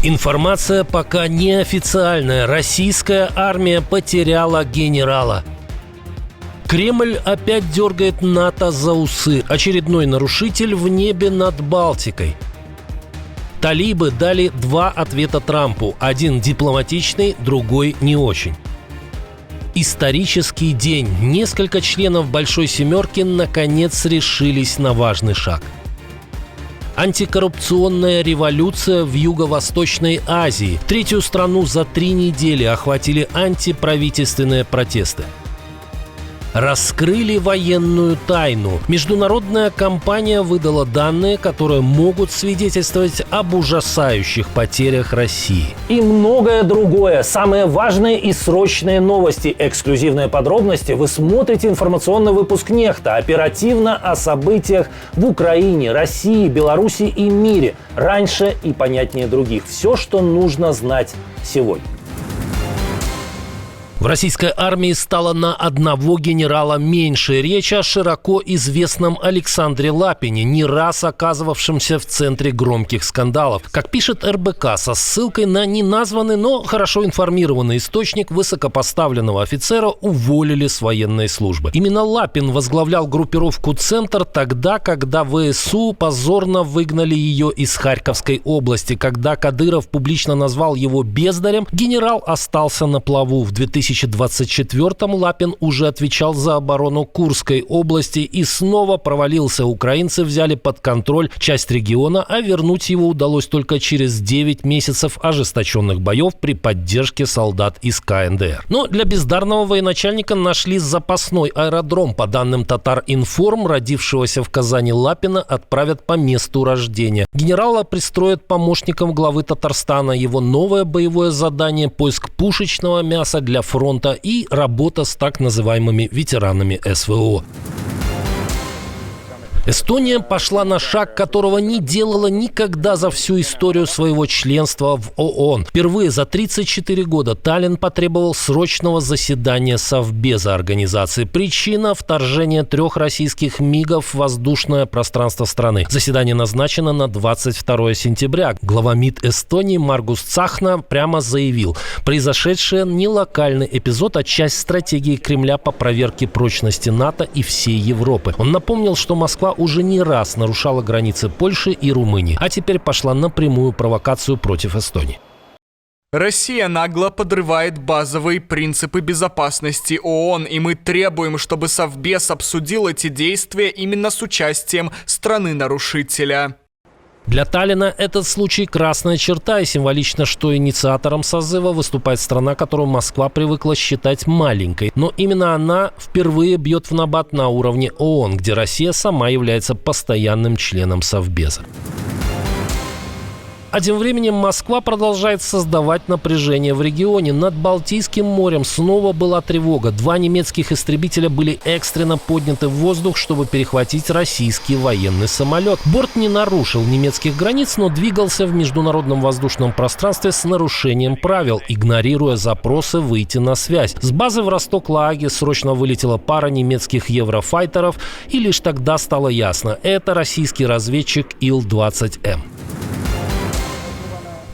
Информация пока неофициальная. Российская армия потеряла генерала. Кремль опять дергает НАТО за усы. Очередной нарушитель в небе над Балтикой. Талибы дали два ответа Трампу. Один дипломатичный, другой не очень. Исторический день. Несколько членов Большой Семерки наконец решились на важный шаг. Антикоррупционная революция в Юго-Восточной Азии. Третью страну за 3 недели охватили антиправительственные протесты. Раскрыли военную тайну. Международная компания выдала данные, которые могут свидетельствовать об ужасающих потерях России. И многое другое. Самые важные и срочные новости. Эксклюзивные подробности. Вы смотрите информационный выпуск «Нехта». Оперативно о событиях в Украине, России, Беларуси и мире. Раньше и понятнее других. Все, что нужно знать сегодня. В российской армии стало на одного генерала меньше. Речь о широко известном Александре Лапине, не раз оказывавшемся в центре громких скандалов. Как пишет РБК, со ссылкой на неназванный, но хорошо информированный источник, высокопоставленного офицера уволили с военной службы. Именно Лапин возглавлял группировку «Центр» тогда, когда ВСУ позорно выгнали ее из Харьковской области. Когда Кадыров публично назвал его бездарем, генерал остался на плаву. В 2024-м Лапин уже отвечал за оборону Курской области и снова провалился. Украинцы взяли под контроль часть региона, а вернуть его удалось только через 9 месяцев ожесточенных боев при поддержке солдат из КНДР. Но для бездарного военачальника нашли запасной аэродром. По данным Татар-Информ, родившегося в Казани Лапина отправят по месту рождения. Генерала пристроят помощником главы Татарстана. Его новое боевое задание – поиск пушечного мяса для фронта и работа с так называемыми ветеранами СВО. Эстония пошла на шаг, которого не делала никогда за всю историю своего членства в ООН. Впервые за 34 года Таллин потребовал срочного заседания Совбеза организации. Причина – вторжение 3 российских МиГов в воздушное пространство страны. Заседание назначено на 22 сентября. Глава МИД Эстонии Маргус Цахна прямо заявил: произошедшее не локальный эпизод, а часть стратегии Кремля по проверке прочности НАТО и всей Европы. Он напомнил, что Москва уже не раз нарушала границы Польши и Румынии, а теперь пошла на прямую провокацию против Эстонии. Россия нагло подрывает базовые принципы безопасности ООН, и мы требуем, чтобы Совбез обсудил эти действия именно с участием страны-нарушителя. Для Таллина этот случай – красная черта, и символично, что инициатором созыва выступает страна, которую Москва привыкла считать маленькой. Но именно она впервые бьет в набат на уровне ООН, где Россия сама является постоянным членом Совбеза. А тем временем Москва продолжает создавать напряжение в регионе. Над Балтийским морем снова была тревога. 2 немецких истребителя были экстренно подняты в воздух, чтобы перехватить российский военный самолет. Борт не нарушил немецких границ, но двигался в международном воздушном пространстве с нарушением правил, игнорируя запросы выйти на связь. С базы в Росток-на-Аге срочно вылетела пара немецких еврофайтеров, и лишь тогда стало ясно – это российский разведчик Ил-20М.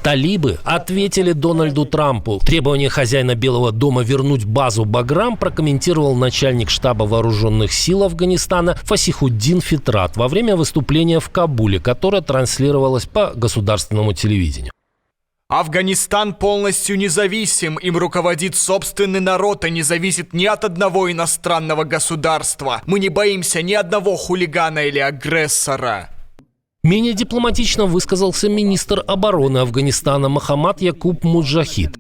Талибы ответили Дональду Трампу. Требование хозяина Белого дома вернуть базу Баграм прокомментировал начальник штаба вооруженных сил Афганистана Фасихуддин Фитрат во время выступления в Кабуле, которое транслировалось по государственному телевидению. Афганистан полностью независим, им руководит собственный народ и не зависит ни от одного иностранного государства. Мы не боимся ни одного хулигана или агрессора. Менее дипломатично высказался министр обороны Афганистана Мохаммад Якуб Муджахид.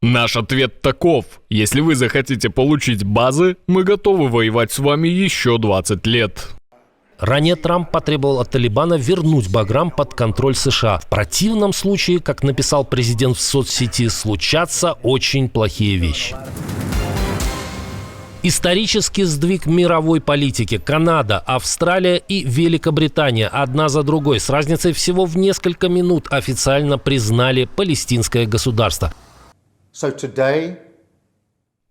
Наш ответ таков: если вы захотите получить базы, мы готовы воевать с вами еще 20 лет. Ранее Трамп потребовал от Талибана вернуть Баграм под контроль США. В противном случае, как написал президент в соцсети, случатся очень плохие вещи. Исторический сдвиг мировой политики. Канада, Австралия и Великобритания одна за другой с разницей всего в несколько минут официально признали палестинское государство.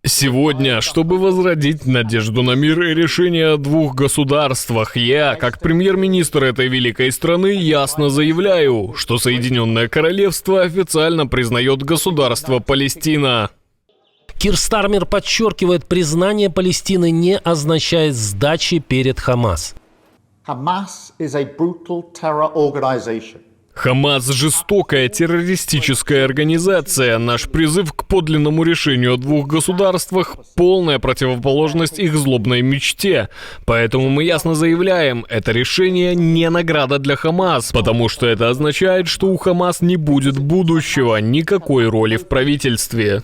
Сегодня, чтобы возродить надежду на мир и решение о двух государствах, я, как премьер-министр этой великой страны, ясно заявляю, что Соединенное Королевство официально признает государство Палестина. Кир Стармер подчеркивает, признание Палестины не означает сдачи перед Хамас. Hamas is a brutal terror organization. Хамас – жестокая террористическая организация. Наш призыв к подлинному решению о двух государствах – полная противоположность их злобной мечте. Поэтому мы ясно заявляем, это решение не награда для Хамас, потому что это означает, что у Хамас не будет будущего, никакой роли в правительстве.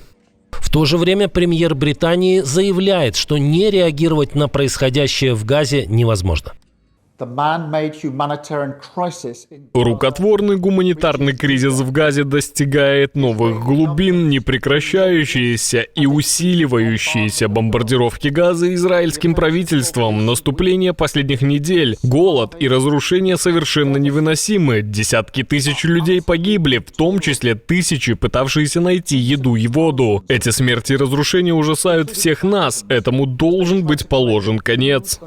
В то же время премьер Британии заявляет, что не реагировать на происходящее в Газе невозможно. Рукотворный гуманитарный кризис в Газе достигает новых глубин, непрекращающиеся и усиливающиеся бомбардировки Газы израильским правительством, наступление последних недель, голод и разрушение совершенно невыносимы. Десятки тысяч людей погибли, в том числе тысячи, пытавшиеся найти еду и воду. Эти смерти и разрушения ужасают всех нас. Этому должен быть положен конец.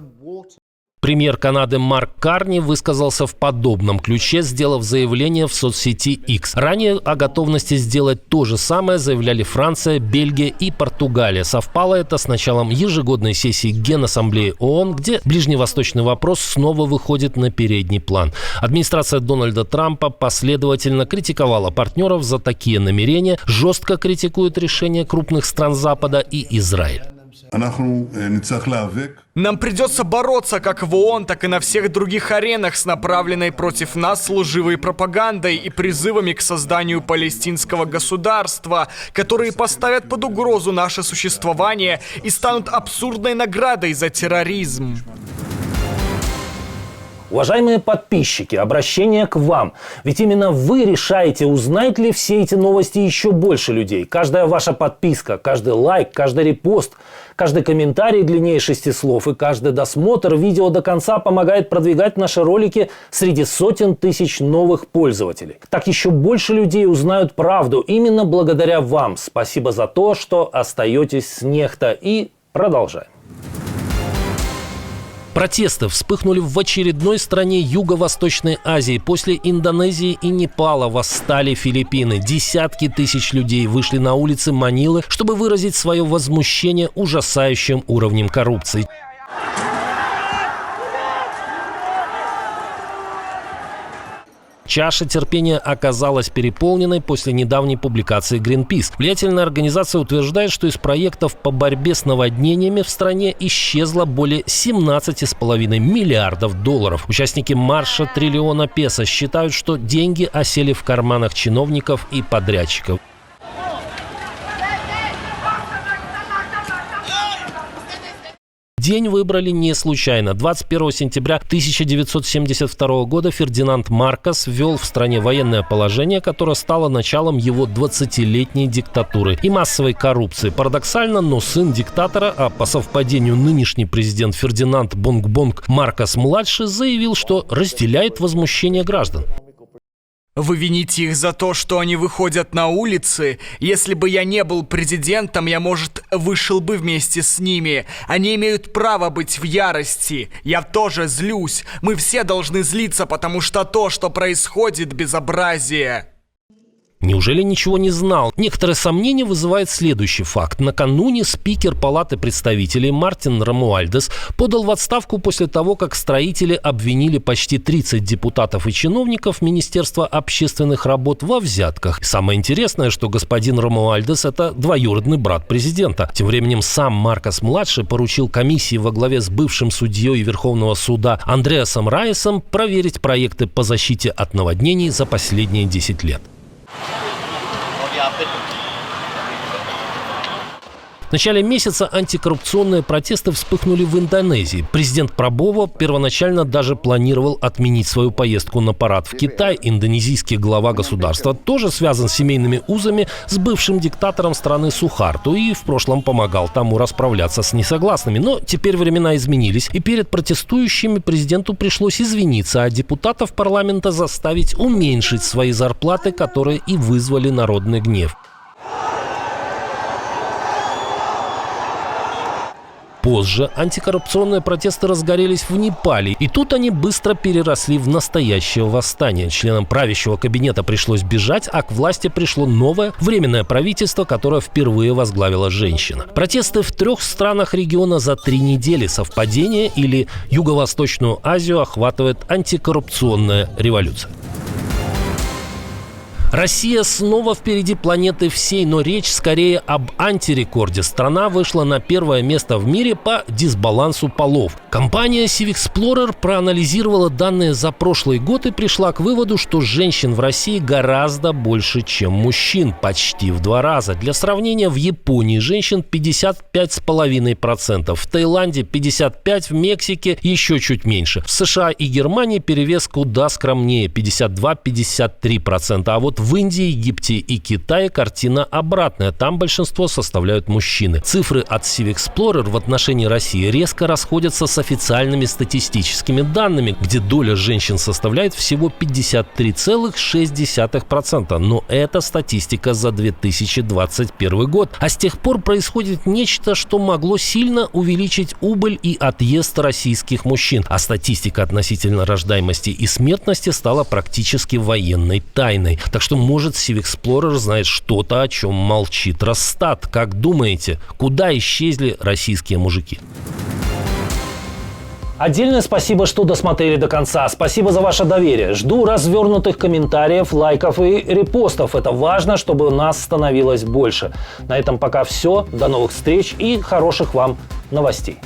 Премьер Канады Марк Карни высказался в подобном ключе, сделав заявление в соцсети X. Ранее о готовности сделать то же самое заявляли Франция, Бельгия и Португалия. Совпало это с началом ежегодной сессии Генассамблеи ООН, где ближневосточный вопрос снова выходит на передний план. Администрация Дональда Трампа последовательно критиковала партнеров за такие намерения, жестко критикует решения крупных стран Запада и Израиль. Нам придется бороться как в ООН, так и на всех других аренах с направленной против нас лживой пропагандой и призывами к созданию палестинского государства, которые поставят под угрозу наше существование и станут абсурдной наградой за терроризм. Уважаемые подписчики, обращение к вам. Ведь именно вы решаете, узнают ли все эти новости еще больше людей. Каждая ваша подписка, каждый лайк, каждый репост, каждый комментарий длиннее 6 слов и каждый досмотр видео до конца помогает продвигать наши ролики среди сотен тысяч новых пользователей. Так еще больше людей узнают правду именно благодаря вам. Спасибо за то, что остаетесь с Нехта, и продолжаем. Протесты вспыхнули в очередной стране Юго-Восточной Азии. После Индонезии и Непала восстали Филиппины. Десятки тысяч людей вышли на улицы Манилы, чтобы выразить свое возмущение ужасающим уровнем коррупции. Чаша терпения оказалась переполненной после недавней публикации Greenpeace. Влиятельная организация утверждает, что из проектов по борьбе с наводнениями в стране исчезло более 17,5 миллиардов долларов. Участники марша триллиона песо считают, что деньги осели в карманах чиновников и подрядчиков. День выбрали не случайно. 21 сентября 1972 года Фердинанд Маркос ввел в стране военное положение, которое стало началом его 20-летней диктатуры и массовой коррупции. Парадоксально, но сын диктатора, а по совпадению нынешний президент Фердинанд Бонгбонг Маркос-младший, заявил, что разделяет возмущение граждан. Вы вините их за то, что они выходят на улицы? Если бы я не был президентом, я, может, вышел бы вместе с ними. Они имеют право быть в ярости. Я тоже злюсь. Мы все должны злиться, потому что то, что происходит, безобразие. Неужели ничего не знал? Некоторые сомнения вызывает следующий факт. Накануне спикер Палаты представителей Мартин Ромуальдес подал в отставку после того, как строители обвинили почти 30 депутатов и чиновников Министерства общественных работ во взятках. Самое интересное, что господин Ромуальдес – это двоюродный брат президента. Тем временем сам Маркос-младший поручил комиссии во главе с бывшим судьей Верховного суда Андреасом Райесом проверить проекты по защите от наводнений за последние 10 лет. В начале месяца антикоррупционные протесты вспыхнули в Индонезии. Президент Прабово первоначально даже планировал отменить свою поездку на парад в Китай. Индонезийский глава государства тоже связан с семейными узами с бывшим диктатором страны Сухарту и в прошлом помогал тому расправляться с несогласными. Но теперь времена изменились, и перед протестующими президенту пришлось извиниться, а депутатов парламента заставить уменьшить свои зарплаты, которые и вызвали народный гнев. Позже антикоррупционные протесты разгорелись в Непале, и тут они быстро переросли в настоящее восстание. Членам правящего кабинета пришлось бежать, а к власти пришло новое временное правительство, которое впервые возглавила женщина. Протесты в 3 странах региона за 3 недели. Совпадение или Юго-Восточную Азию охватывает антикоррупционная революция. Россия снова впереди планеты всей, но речь скорее об антирекорде. Страна вышла на 1 место в мире по дисбалансу полов. Компания Civexplorer проанализировала данные за прошлый год и пришла к выводу, что женщин в России гораздо больше, чем мужчин, почти в 2 раза. Для сравнения, в Японии женщин 55,5%, в Таиланде 55%, в Мексике еще чуть меньше. В США и Германии перевес куда скромнее – 52-53%, а вот в Индии, Египте и Китае картина обратная. Там большинство составляют мужчины. Цифры от Civexplorer в отношении России резко расходятся с официальными статистическими данными, где доля женщин составляет всего 53,6%. Но это статистика за 2021 год. А с тех пор происходит нечто, что могло сильно увеличить убыль и отъезд российских мужчин. А статистика относительно рождаемости и смертности стала практически военной тайной. Так что, может, Civexplorer знает что-то, о чем молчит Росстат. Как думаете, куда исчезли российские мужики? Отдельное спасибо, что досмотрели до конца. Спасибо за ваше доверие. Жду развернутых комментариев, лайков и репостов. Это важно, чтобы нас становилось больше. На этом пока все. До новых встреч и хороших вам новостей.